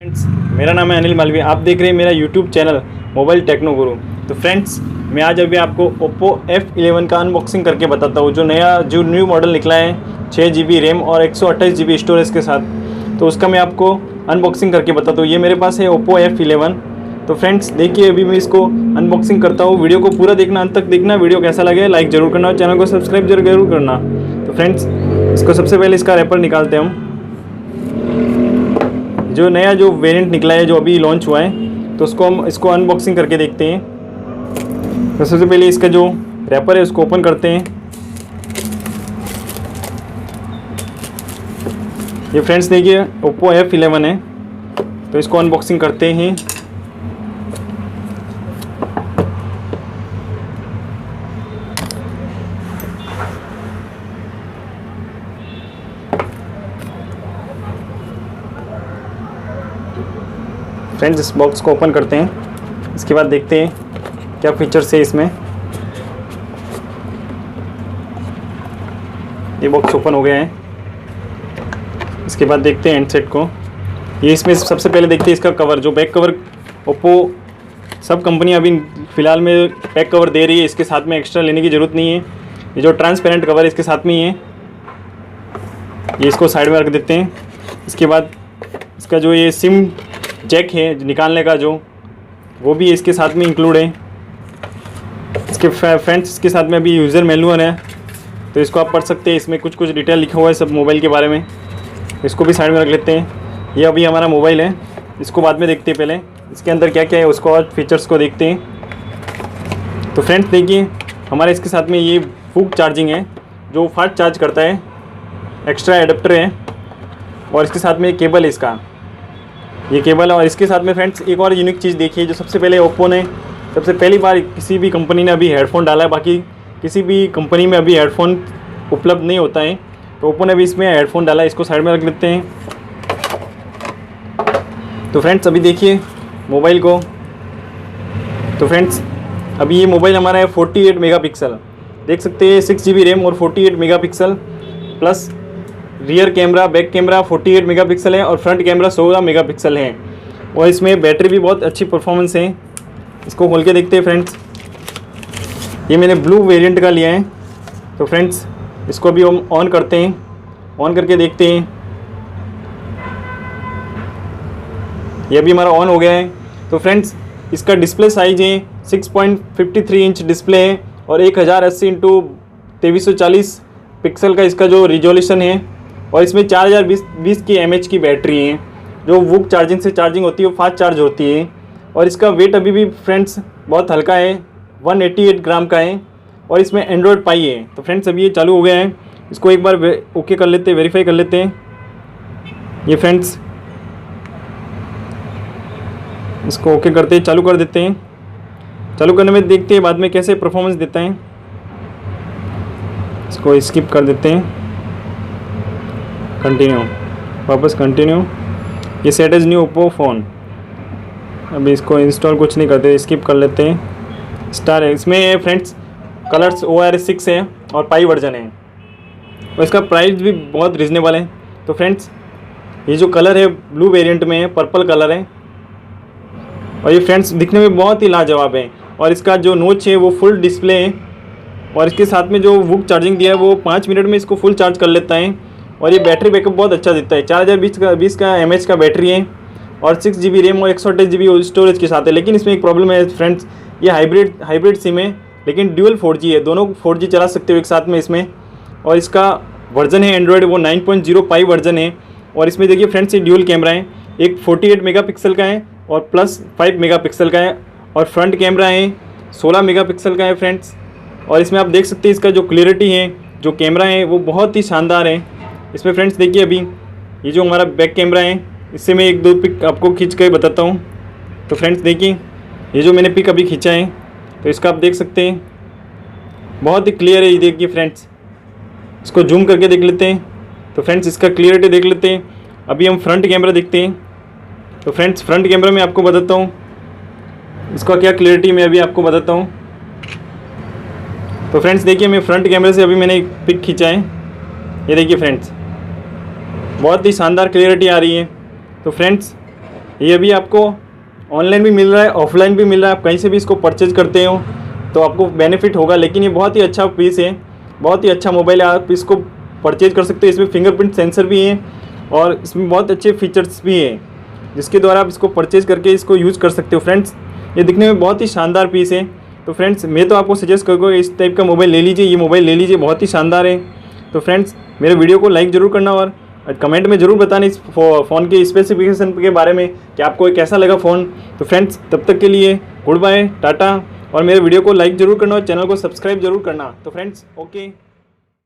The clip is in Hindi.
फ्रेंड्स, मेरा नाम है अनिल मालवी। आप देख रहे हैं मेरा यूट्यूब चैनल मोबाइल टेक्नो गुरु। तो फ्रेंड्स, मैं आज अभी आपको ओप्पो F11 का अनबॉक्सिंग करके बताता हूँ। जो न्यू मॉडल निकला है 6 GB रैम और 128 GB स्टोरेज के साथ, तो उसका मैं आपको अनबॉक्सिंग करके बताता हूँ। ये मेरे पास है ओप्पो F11। तो फ्रेंड्स देखिए, अभी मैं इसको अनबॉक्सिंग करता हूँ। वीडियो को पूरा देखना, अंत तक देखना। वीडियो कैसा लगे लाइक ज़रूर करना और चैनल को सब्सक्राइब जरूर करना। तो फ्रेंड्स, इसको सबसे पहले इसका रैपर निकालते हैं हम। जो नया जो वेरिएंट निकला है, जो अभी लॉन्च हुआ है, तो उसको हम अनबॉक्सिंग करके देखते हैं। तो सबसे पहले इसका जो रैपर है उसको ओपन करते हैं। ये फ्रेंड्स देखिए ओप्पो F11 है, तो इसको अनबॉक्सिंग करते हैं। फ्रेंड्स, इस बॉक्स को ओपन करते हैं। इसके बाद देखते हैं क्या फीचर्स है इसमें। ये बॉक्स ओपन हो गया है। इसके बाद देखते हैं हैंडसेट को। ये इसमें सबसे पहले देखते हैं इसका कवर, जो बैक कवर ओप्पो सब कंपनियां अभी फ़िलहाल में बैक कवर दे रही है। इसके साथ में एक्स्ट्रा लेने की ज़रूरत नहीं है। ये जो ट्रांसपेरेंट कवर है इसके साथ में ही है। ये इसको साइड में रख देते हैं। इसके बाद इसका जो ये सिम जैक है निकालने का, जो वो भी इसके साथ में इंक्लूड है। इसके फ्रेंड्स, इसके साथ में अभी यूज़र मैनुअल है, तो इसको आप पढ़ सकते हैं। इसमें कुछ डिटेल लिखा हुआ है सब मोबाइल के बारे में। इसको भी साइड में रख लेते हैं। ये अभी हमारा मोबाइल है, इसको बाद में देखते हैं। पहले इसके अंदर क्या क्या है उसको और फीचर्स को देखते हैं। तो फ्रेंड्स देखिए, हमारे इसके साथ में ये फूक चार्जिंग है, जो फास्ट चार्ज करता है। एक्स्ट्रा एडाप्टर है और इसके साथ में केबल है, इसका ये केबल है। और इसके साथ में फ्रेंड्स एक और यूनिक चीज़ देखिए, जो सबसे पहले ओप्पो ने सबसे पहली बार किसी भी कंपनी ने अभी हेडफोन डाला है। बाकी किसी भी कंपनी में अभी हेडफोन उपलब्ध नहीं होता है, तो ओप्पो ने भी इसमें हेडफोन डाला है। इसको साइड में रख लेते हैं। तो फ्रेंड्स अभी देखिए मोबाइल को। तो फ्रेंड्स अभी ये मोबाइल हमारा है 48 मेगापिक्सल, देख सकते हैं। 6 GB रैम और 48 megapixel plus rear camera, back camera 48 megapixel है और फ्रंट कैमरा 16 मेगापिक्सल है। और इसमें बैटरी भी बहुत अच्छी परफॉर्मेंस है। इसको खोल के देखते हैं फ्रेंड्स। ये मैंने ब्लू वेरिएंट का लिया है। तो फ्रेंड्स इसको भी हम ऑन करते हैं। ऑन करके देखते हैं। ये भी हमारा ऑन हो गया है। तो फ्रेंड्स इसका डिस्प्ले साइज है 6.53 इंच डिस्प्ले है और 1080x2340 पिक्सल का इसका जो रिजोल्यूशन है। और इसमें 4020 की mAh की बैटरी है, जो वुक चार्जिंग से चार्जिंग होती है वो फास्ट चार्ज होती है। और इसका वेट अभी भी फ्रेंड्स बहुत हल्का है, 188 ग्राम का है। और इसमें एंड्रॉयड पाई है। तो फ्रेंड्स अभी ये चालू हो गया है। इसको एक बार ओके कर लेते हैं, वेरीफाई कर लेते हैं। ये फ्रेंड्स इसको ओके करते हैं, चालू कर देते हैं। चालू करने में देखते हैं बाद में कैसे परफॉर्मेंस देता है। इसको स्किप कर देते हैं, कंटिन्यू, वापस कंटिन्यू। ये set is new Oppo phone. अभी इसको इंस्टॉल कुछ नहीं करते, स्किप कर लेते हैं। स्टार है इसमें फ्रेंड्स, कलर्स ORS6 है और पाई वर्जन है। और इसका प्राइस भी बहुत रिजनेबल है। तो फ्रेंड्स ये जो कलर है ब्लू वेरिएंट में है, पर्पल कलर है। और ये फ्रेंड्स दिखने में बहुत ही लाजवाब है। और इसका जो नोच है वो फुल डिस्प्ले है। और इसके साथ में जो वुक चार्जिंग दिया है वो 5 मिनट में इसको फुल चार्ज कर लेता है। और ये बैटरी बैकअप बहुत अच्छा देता है। 4020 का mAh का बैटरी है और 6 GB रैम और 128 GB स्टोरेज के साथ है। लेकिन इसमें एक प्रॉब्लम है फ्रेंड्स, ये हाइब्रिड सिम है, लेकिन ड्यूअल 4G है। दोनों 4G चला सकते हो एक साथ में इसमें। और इसका वर्जन है एंड्रॉयड वो 9.0 पाई वर्जन है। और इसमें देखिए फ्रेंड्स ये ड्यूअल कैमरा है, एक 48 मेगापिक्सल का है और प्लस 5 मेगापिक्सल का है। और फ्रंट कैमरा है 16 मेगापिक्सल का है फ्रेंड्स। और इसमें आप देख सकते हैं इसका जो क्लियरिटी है, जो कैमरा है वो बहुत ही शानदार है। इसमें फ्रेंड्स देखिए अभी ये जो हमारा बैक कैमरा है, इससे मैं एक दो पिक आपको खींच कर बताता हूँ। तो फ्रेंड्स देखिए ये जो मैंने पिक अभी खींचा है, तो इसका आप देख सकते हैं बहुत ही क्लियर है। ये देखिए फ्रेंड्स, इसको जूम करके देख लेते हैं। तो फ्रेंड्स इसका क्लियरिटी देख लेते हैं। अभी हम फ्रंट कैमरा देखते हैं। तो फ्रेंड्स फ्रंट कैमरा में आपको बताता हूँ इसका क्या क्लियरिटी मैं अभी आपको बताता हूँ। तो फ्रेंड्स देखिए, मैं फ्रंट कैमरे से अभी मैंने एक पिक खींचा है। ये देखिए फ्रेंड्स, बहुत ही शानदार क्लियरिटी आ रही है। तो फ्रेंड्स ये अभी आपको ऑनलाइन भी मिल रहा है, ऑफलाइन भी मिल रहा है, आप कहीं से भी इसको परचेज करते हो तो आपको बेनिफिट होगा। लेकिन ये बहुत ही अच्छा पीस है, बहुत ही अच्छा मोबाइल है, आप इसको परचेज कर सकते हो। इसमें फिंगरप्रिंट सेंसर भी है और इसमें बहुत अच्छे फीचर्स भी हैं जिसके द्वारा आप इसको परचेज करके इसको यूज़ कर सकते हो। फ्रेंड्स ये दिखने में बहुत ही शानदार पीस है। तो फ्रेंड्स मैं तो आपको सजेस्ट करूँगा इस टाइप का मोबाइल ले लीजिए, ये मोबाइल ले लीजिए, बहुत ही शानदार है। तो फ्रेंड्स मेरे वीडियो को लाइक ज़रूर करना और कमेंट में ज़रूर बताना इस फ़ोन के स्पेसिफिकेशन के बारे में कि आपको कैसा लगा फ़ोन। तो फ्रेंड्स तब तक के लिए गुड बाय, टाटा, और मेरे वीडियो को लाइक ज़रूर करना और चैनल को सब्सक्राइब ज़रूर करना। तो फ्रेंड्स ओके।